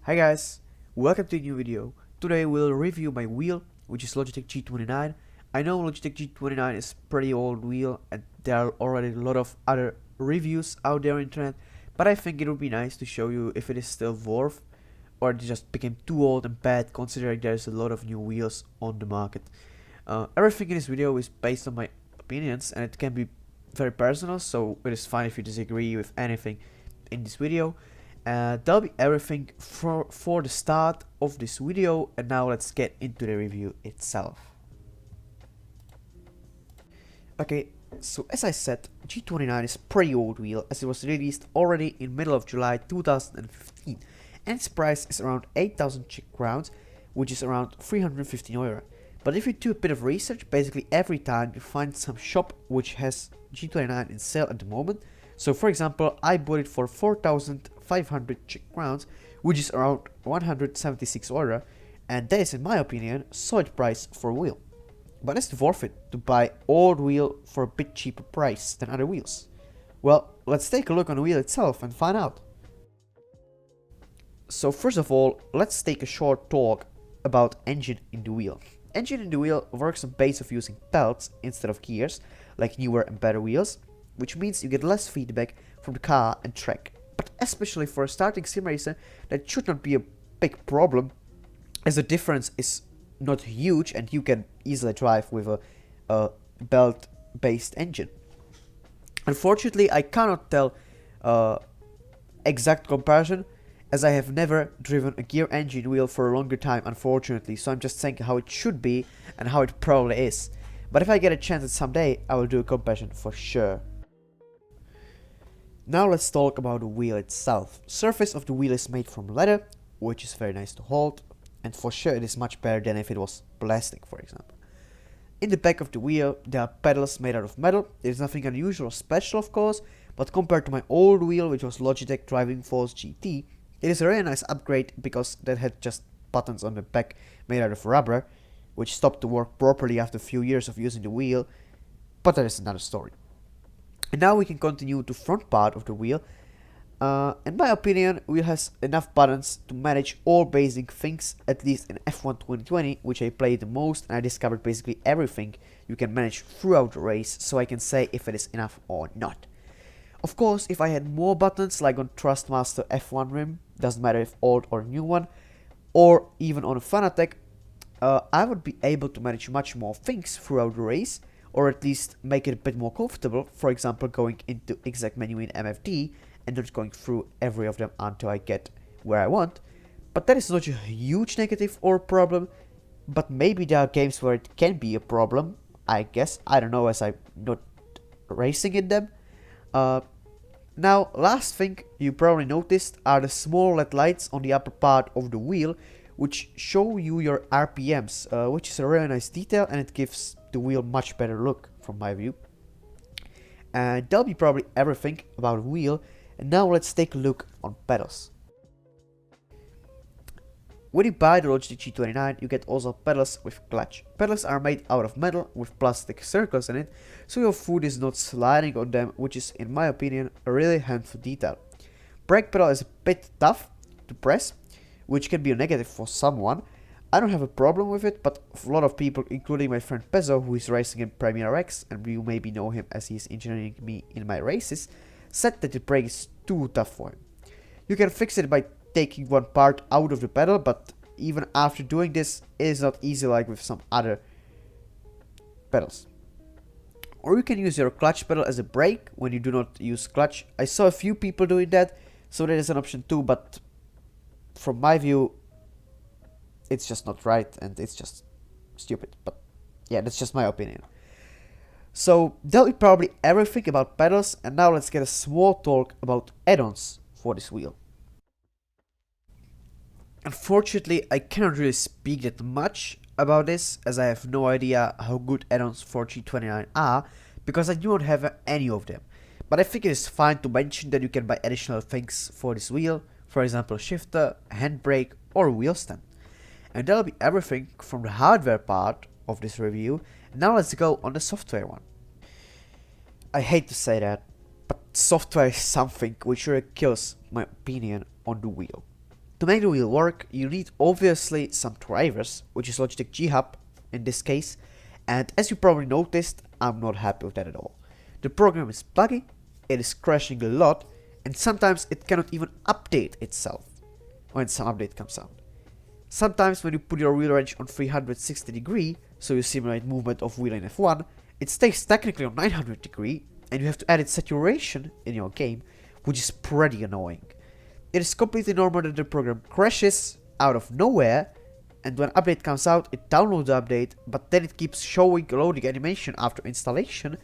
Hi guys, welcome to a new video. Today we'll review my wheel, which is Logitech G29. I know Logitech G29 is pretty old wheel and there are already a lot of other reviews out there on the internet, but I think it would be nice to show you if it is still worth or it just became too old and bad considering there's a lot of new wheels on the market. Everything in this video is based on my opinions and it can be very personal, so it is fine if you disagree with anything in this video. That'll be everything for the start of this video, and now let's get into the review itself. Okay, so as I said, G29 is a pretty old wheel as it was released already in middle of July 2015 and its price is around 8,000 Czech crowns, which is around 315 euro. But if you do a bit of research, basically every time you find some shop which has G29 in sale at the moment. So for example, I bought it for 4,500 Czech crowns, which is around 176 euro, and that is in my opinion a solid price for a wheel. But is it worth it to buy old wheel for a bit cheaper price than other wheels? Well, let's take a look on the wheel itself and find out. So first of all, let's take a short talk about engine in the wheel. Engine in the wheel works on base of using belts instead of gears, like newer and better wheels, which means you get less feedback from the car and track. But especially for a starting sim racer, that should not be a big problem, as the difference is not huge and you can easily drive with a belt-based engine. Unfortunately, I cannot tell exact comparison, as I have never driven a gear engine wheel for a longer time, unfortunately, so I'm just saying how it should be and how it probably is. But if I get a chance someday, I will do a comparison for sure. Now let's talk about the wheel itself. Surface of the wheel is made from leather, which is very nice to hold, and for sure it is much better than if it was plastic, for example. In the back of the wheel there are pedals made out of metal. There is nothing unusual or special, of course, but compared to my old wheel, which was Logitech Driving Force GT, it is a really nice upgrade because that had just buttons on the back made out of rubber, which stopped to work properly after a few years of using the wheel, but that is another story. And now we can continue to front part of the wheel. In my opinion, wheel has enough buttons to manage all basic things, at least in F1 2020, which I played the most, and I discovered basically everything you can manage throughout the race, so I can say if it is enough or not. Of course, if I had more buttons like on Thrustmaster F1 rim, doesn't matter if old or new one, or even on a Fanatec, I would be able to manage much more things throughout the race, or at least make it a bit more comfortable, for example going into exact menu in MFD and not going through every of them until I get where I want. But that is not a huge negative or problem, but maybe there are games where it can be a problem, I guess. I don't know, as I'm not racing in them. Now, last thing you probably noticed are the small LED lights on the upper part of the wheel, which show you your RPMs, which is a really nice detail and it gives the wheel much better look from my view. And that'll be probably everything about the wheel, and now let's take a look on pedals. When you buy the Logitech G29, you get also pedals with clutch. Pedals are made out of metal with plastic circles in it, so your foot is not sliding on them, which is in my opinion a really handy detail. Brake pedal is a bit tough to press, which can be a negative for someone. I don't have a problem with it, but a lot of people, including my friend Pezzo, who is racing in Premier X, and you maybe know him as he is engineering me in my races, said that the brake is too tough for him. You can fix it by taking one part out of the pedal, but even after doing this, it is not easy like with some other pedals. Or you can use your clutch pedal as a brake when you do not use clutch. I saw a few people doing that, so that is an option too, but from my view, it's just not right and it's just stupid. But yeah, that's just my opinion. So that'll be probably everything about pedals, and now let's get a small talk about add-ons for this wheel. Unfortunately, I cannot really speak that much about this, as I have no idea how good add-ons for G29 are, because I do not have any of them. But I think it is fine to mention that you can buy additional things for this wheel, for example shifter, handbrake or wheel stand. And that'll be everything from the hardware part of this review. Now let's go on the software one. I hate to say that, but software is something which really kills my opinion on the wheel. To make the wheel work, you need obviously some drivers, which is Logitech G Hub in this case, and as you probably noticed, I'm not happy with that at all. The program is buggy, it is crashing a lot, and sometimes it cannot even update itself when some update comes out. Sometimes when you put your wheel range on 360 degree, so you simulate movement of wheel in F1, it stays technically on 900 degree, and you have to edit saturation in your game, which is pretty annoying. It is completely normal that the program crashes out of nowhere, and when update comes out, it downloads the update, but then it keeps showing loading animation after installation,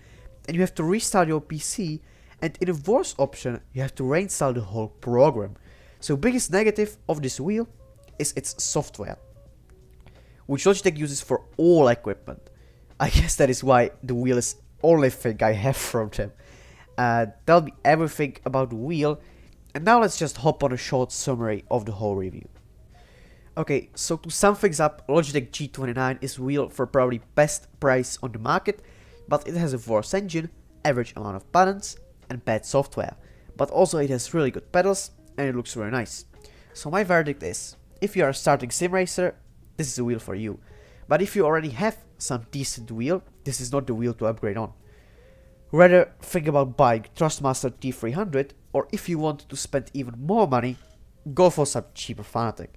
and you have to restart your PC, and in a worse option, you have to reinstall the whole program. So biggest negative of this wheel is its software, which Logitech uses for all equipment. I guess that is why the wheel is only thing I have from them. That'll be everything about the wheel, and now let's just hop on a short summary of the whole review. Okay, so to sum things up, Logitech G29 is a wheel for probably best price on the market, but it has a worse engine, average amount of buttons, and bad software. But also it has really good pedals, and it looks really nice. So my verdict is, if you are a starting sim racer, this is a wheel for you. But if you already have some decent wheel, this is not the wheel to upgrade on. Rather think about buying Trustmaster T300, or if you want to spend even more money, go for some cheaper Fanatic.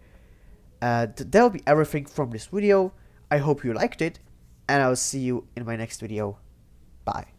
That'll be everything from this video. I hope you liked it, and I'll see you in my next video. Bye.